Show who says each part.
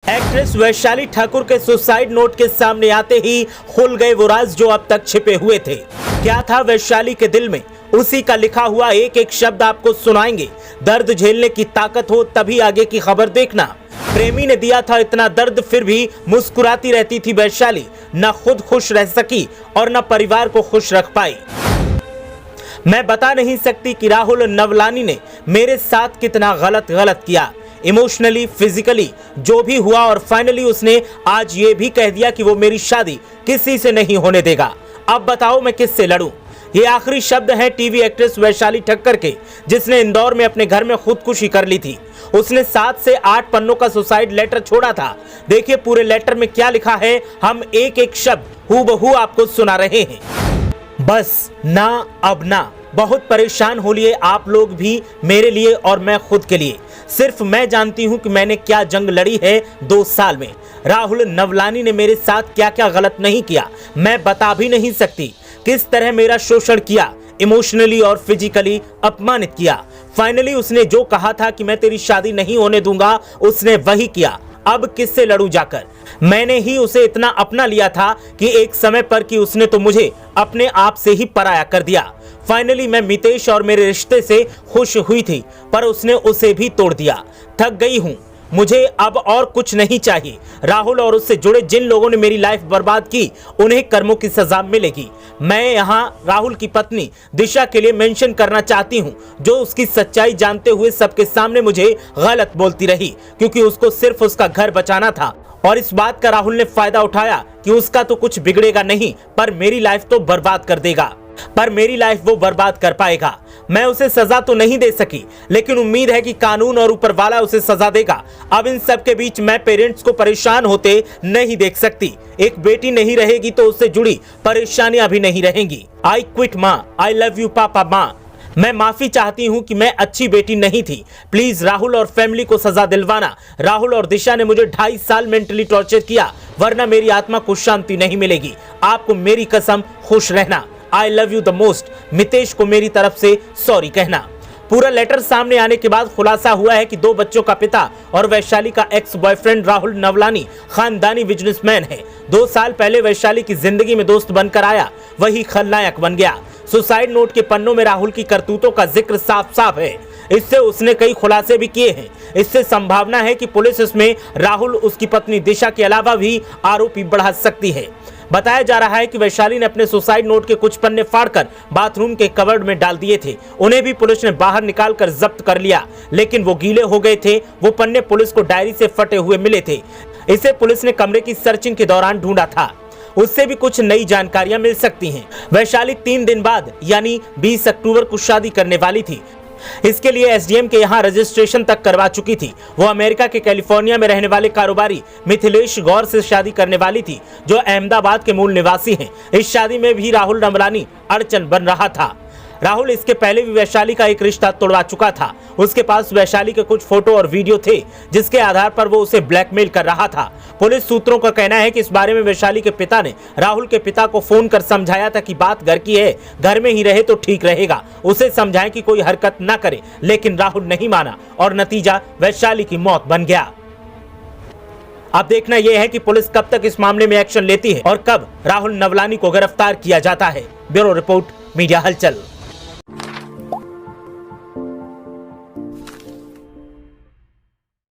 Speaker 1: Actress Vaishali Thakur के suicide note के सामने आते ही खुल गए वो राज जो अब तक छिपे हुए थे। क्या था वैशाली के दिल में, उसी का लिखा हुआ एक एक शब्द आपको सुनाएंगे। दर्द झेलने की ताकत हो तभी आगे की खबर देखना। प्रेमी ने दिया था इतना दर्द, फिर भी मुस्कुराती रहती थी वैशाली। न खुद खुश रह सकी और न परिवार को खुश रख पाई। मैं बता नहीं सकती कि राहुल नवलानी ने मेरे साथ कितना गलत किया, इमोशनली, फिजिकली, जो भी हुआ। और फाइनली उसने आज ये भी कह दिया कि वो मेरी शादी किसी से नहीं होने देगा। अब बताओ मैं किससे लड़ूं? ये आखिरी शब्द हैं टीवी एक्ट्रेस वैशाली ठक्कर के, जिसने इंदौर में अपने घर में खुदकुशी कर ली थी। उसने 7 से 8 पन्नों का सुसाइड लेटर छोड़ा था। देखिए पूरे लेटर में क्या लिखा है, हम एक एक शब्द हूबहू आपको सुना रहे हैं। बस ना अब ना, बहुत परेशान हो लिए आप लोग भी मेरे लिए और मैं खुद के लिए। सिर्फ मैं जानती हूं कि मैंने क्या जंग लड़ी है 2 साल में। राहुल नवलानी ने मेरे साथ क्या क्या गलत नहीं किया, मैं बता भी नहीं सकती। किस तरह मेरा शोषण किया, इमोशनली और फिजिकली अपमानित किया। फाइनली उसने जो कहा था कि मैं तेरी शादी नहीं होने दूंगा, उसने वही किया। अब किससे लड़ूं जाकर? मैंने ही उसे इतना अपना लिया था कि एक समय पर कि उसने तो मुझे अपने आप से ही पराया कर दिया। फाइनली मैं मितेश और मेरे रिश्ते से खुश हुई थी, पर उसने उसे भी तोड़ दिया। थक गई हूं, मुझे अब और कुछ नहीं चाहिए। राहुल और उससे जुड़े जिन लोगों ने मेरी लाइफ बर्बाद की, उन्हें कर्मों की सजा मिलेगी। मैं यहाँ राहुल की पत्नी दिशा के लिए मेंशन करना चाहती हूँ, जो उसकी सच्चाई जानते हुए सबके सामने मुझे गलत बोलती रही, क्योंकि उसको सिर्फ उसका घर बचाना था। और इस बात का राहुल ने फायदा उठाया कि उसका तो कुछ बिगड़ेगा नहीं, पर मेरी लाइफ तो बर्बाद कर देगा। पर मेरी लाइफ वो बर्बाद कर पाएगा। मैं उसे सजा तो नहीं दे सकी, लेकिन उम्मीद है कि कानून और ऊपर वाला उसे सजा देगा। अब इन सब के बीच मैं पेरेंट्स को परेशान होते नहीं देख सकती। एक बेटी नहीं रहेगी तो उससे जुड़ी परेशानियां भी नहीं रहेंगी। आई क्विट माँ, आई लव यू पापा माँ। मैं माफी चाहती हूँ कि मैं अच्छी बेटी नहीं थी। प्लीज राहुल और फैमिली को सजा दिलवाना। राहुल और दिशा ने मुझे 2.5 साल मेंटली टॉर्चर किया, वरना मेरी आत्मा को शांति नहीं मिलेगी। आपको मेरी कसम, खुश रहना। I love you the most. Mitesh को मेरी तरफ से सॉरी कहना। पूरा लेटर सामने आने के बाद खुलासा हुआ है कि 2 बच्चों का पिता और वैशाली का एक्स बॉयफ्रेंड राहुल नवलानी खानदानी बिजनेसमैन है। 2 साल पहले वैशाली की जिंदगी में दोस्त बनकर आया, वही खलनायक बन गया। सुसाइड नोट के पन्नों में राहुल की करतूतों का जिक्र साफ साफ है। इससे उसने कई खुलासे भी किए हैं। इससे संभावना है कि पुलिस इसमें राहुल, उसकी पत्नी दिशा के अलावा भी आरोपी बढ़ा सकती है। बताया जा रहा है कि वैशाली ने अपने सुसाइड नोट के कुछ पन्ने फाड़कर बाथरूम के कबर्ड में डाल दिए थे। उन्हें भी पुलिस ने बाहर निकालकर जब्त कर लिया, लेकिन वो गीले हो गए थे। वो पन्ने पुलिस को डायरी से फटे हुए मिले थे। इसे पुलिस ने कमरे की सर्चिंग के दौरान ढूंढा था। उससे भी कुछ नई जानकारियां मिल सकती हैं। वैशाली 3 दिन बाद यानी 20 अक्टूबर को शादी करने वाली थी। इसके लिए एसडीएम के यहाँ रजिस्ट्रेशन तक करवा चुकी थी। वो अमेरिका के कैलिफोर्निया में रहने वाले कारोबारी मिथिलेश गौर से शादी करने वाली थी, जो अहमदाबाद के मूल निवासी हैं। इस शादी में भी राहुल नवलानी अड़चन बन रहा था। राहुल इसके पहले भी वैशाली का एक रिश्ता तोड़वा चुका था। उसके पास वैशाली के कुछ फोटो और वीडियो थे, जिसके आधार पर वो उसे ब्लैकमेल कर रहा था। पुलिस सूत्रों का कहना है कि इस बारे में वैशाली के पिता ने राहुल के पिता को फोन कर समझाया था कि बात घर की है, घर में ही रहे तो ठीक रहेगा। उसे समझाएं कि कोई हरकत न करे, लेकिन राहुल नहीं माना और नतीजा वैशाली की मौत बन गया। अब देखना यह है कि पुलिस कब तक इस मामले में एक्शन लेती है और कब राहुल नवलानी को गिरफ्तार किया जाता है। ब्यूरो रिपोर्ट, मीडिया हलचल।